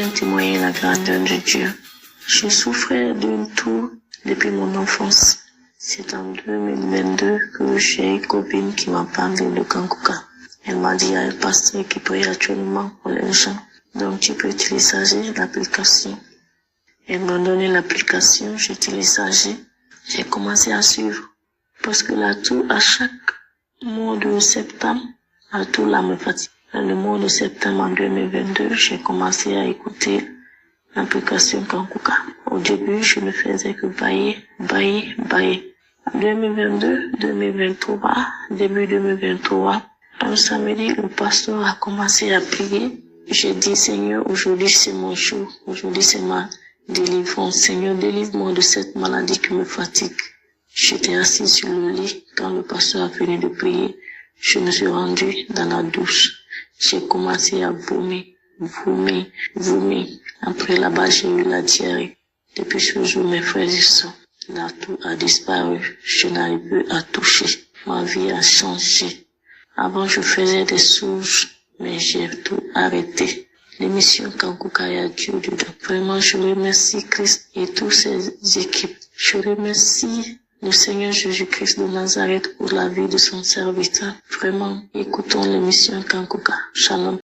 vient témoigner la grandeur de Dieu. Je souffrais d'une toux depuis mon enfance. C'est en 2022 que j'ai une copine qui m'a parlé de Kankuka. Elle m'a dit, il y a un pasteur qui prie actuellement pour les gens. Donc tu peux télécharger l'application. Elle m'a donné l'application, j'ai téléchargé. J'ai commencé à suivre. Parce que la toux, à chaque mois de septembre, la toux là me fatigue. Le mois de septembre en 2022, j'ai commencé à écouter l'application Kankuka. Au début, je ne faisais que bailler. 2022, 2023, début 2023, un samedi, le pasteur a commencé à prier. J'ai dit, Seigneur, aujourd'hui c'est mon jour. Aujourd'hui c'est ma délivrance. Seigneur, délivre-moi de cette maladie qui me fatigue. J'étais assis sur le lit quand le pasteur a fini de prier. Je me suis rendu dans la douche. J'ai commencé à vomir. Après là-bas, j'ai eu la diarrhée. Depuis ce jour, mes frères et sœurs, la toux a disparu. Je n'arrive plus à toucher. Ma vie a changé. Avant, je faisais des souches, mais j'ai tout arrêté. L'émission Kankuka a Dieu dedans. Vraiment, je remercie Christ et toutes ses équipes. Je remercie le Seigneur Jésus-Christ de Nazareth pour la vie de son serviteur. Vraiment, écoutons l'émission Kankuka. Shalom.